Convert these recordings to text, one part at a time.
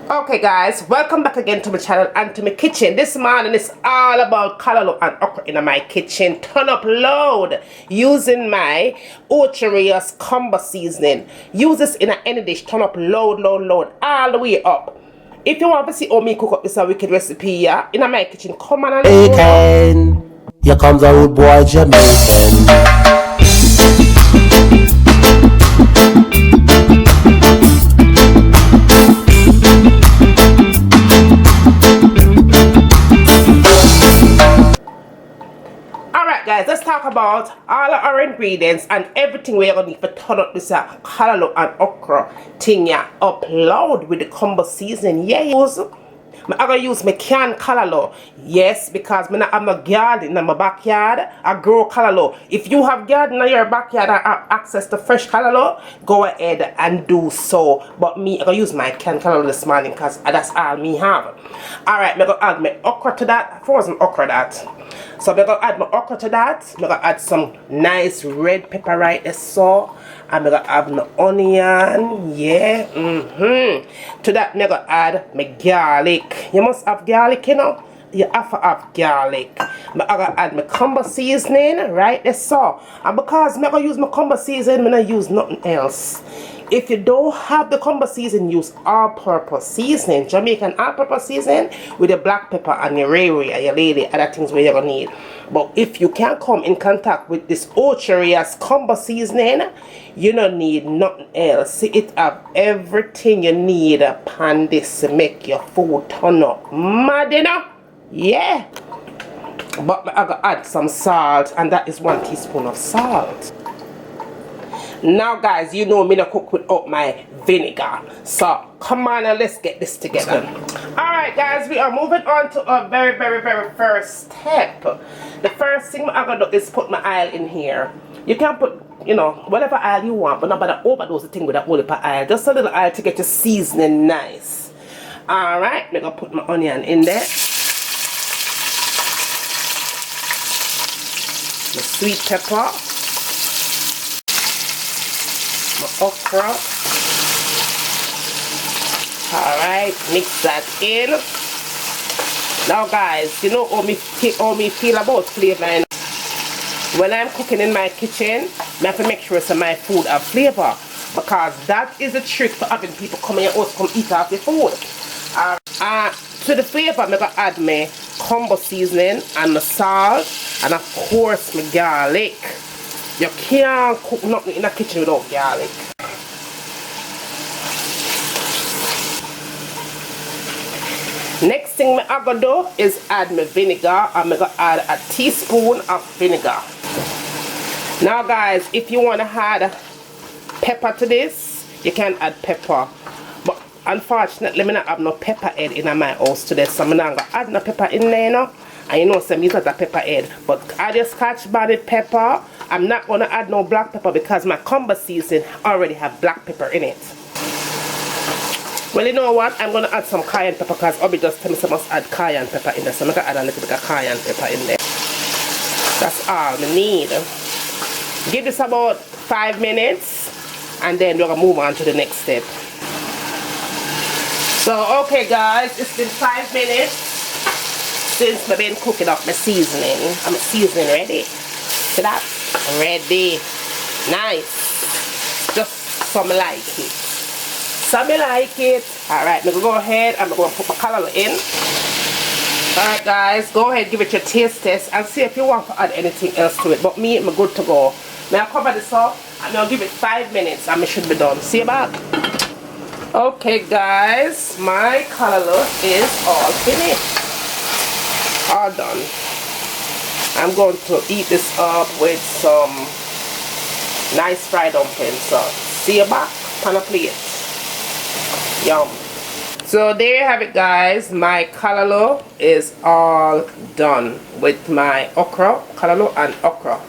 Okay guys, welcome back again to my channel and to my kitchen. This morning is all about callaloo and okra in my kitchen. Turn up loud using my Okra combo seasoning. Use this in any dish. Turn up loud, all the way up. If you want to see how me cook up this a wicked recipe, yeah, in my kitchen, come on and let's go. Here comes a rude boy Jamaican. Guys, let's talk about all our ingredients and everything we're gonna need for turn up this callaloo and okra thing yeah, upload with the combo seasoning. Yeah, I'm gonna use my canned callaloo. Yes, because I have no garden in my backyard. I grow callaloo. If you have garden in your backyard and have access to fresh callaloo, go ahead and do so. But me, I'm gonna use my canned callaloo this morning because that's all me have. Alright, I'm gonna add my okra to that, frozen okra that. So I'm gonna add my okra to that. I'm gonna add some nice red pepper right there, so I'm gonna add my onion, yeah, To that I'm gonna add my garlic. You must have garlic, you know. You have to have garlic. I'm gonna add my combo seasoning right there, so. And because I'm gonna use my combo seasoning, I'm gonna use nothing else. If you don't have the combo seasoning, use all-purpose seasoning, Jamaican all-purpose seasoning with your black pepper and your rary and your lady, other things where you're gonna need. But if you can't come in contact with this Okra combo seasoning, you don't need nothing else. See, it have everything you need upon this to make your food turn up mad, you know? Yeah. But I'm gonna add some salt, and that is 1 teaspoon of salt. Now guys, you know me not cook without my vinegar, so come on and let's get this together. Alright guys, we are moving on to our very first step. The first thing I'm gonna do is put my oil in here. You can put, you know, whatever oil you want, but not about to overdose the thing with that oil, just a little oil to get your seasoning nice. Alright, I'm gonna put my onion in there, the sweet pepper, my okra. Alright, mix that in. Now guys, you know how me feel about flavor. When I'm cooking in my kitchen, I have to make sure that my food have flavor, because that is a trick for having people come in your house come eat off the food. To the flavor, I'm gonna add my combo seasoning and the salt, and of course my garlic. You can't cook nothing in the kitchen without garlic. Next thing I'm gonna do is add my vinegar. I'm gonna add a teaspoon of vinegar. Now guys, if you want to add pepper to this, you can add pepper. But unfortunately, I don't have no pepper head in my house today, so I'm not gonna add no pepper in there, you know. And you know, some use a pepper head. But add your scotch bonnet pepper. I'm not gonna add no black pepper because my combo seasoning already have black pepper in it. Well, you know what? I'm gonna add some cayenne pepper because Obi just told me I must add cayenne pepper in there, so I'm gonna add a little bit of cayenne pepper in there. That's all I need. Give this about 5 minutes, and then we're gonna move on to the next step. So, okay, guys, it's been 5 minutes since I've been cooking up my seasoning. I'm seasoning ready. See that? Ready. Nice. Just some like it. Some like it. Alright, I'm going to go ahead and I'm going to put my callaloo in. Alright guys, go ahead, give it your taste test and see if you want to add anything else to it. But me, I'm good to go. Now I'll cover this up and I'll give it 5 minutes and it should be done. See you back. Okay guys, my callaloo is all finished. All done. I'm going to eat this up with some nice fried dumplings. So see you back on a plate. Yum. So there you have it guys, my callaloo is all done with my okra, callaloo and okra.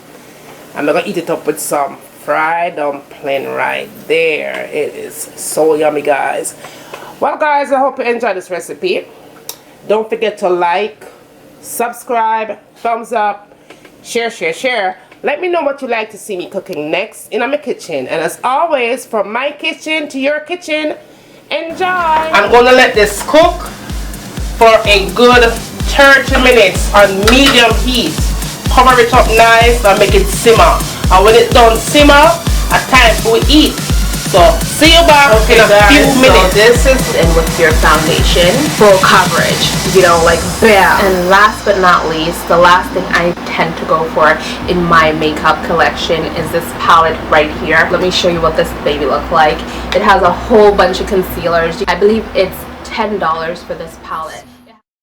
I'm gonna eat it up with some fried dumpling right there. It is so yummy guys. Well guys, I hope you enjoyed this recipe. Don't forget to like, subscribe, thumbs up, share. Let me know what you like to see me cooking next in my kitchen. And as always, from my kitchen to your kitchen, Enjoy. I'm gonna let this cook for a good 30 minutes on medium heat. Cover it up nice and make it simmer. And when it's done simmer, a time for eat. So see you back in a few minutes. So this is in with your foundation, full coverage, you know, like bam. And last but not least, the last thing I tend to go for in my makeup collection is this palette right here. Let me show you what this baby looks like. It has a whole bunch of concealers. I believe it's $10 for this palette.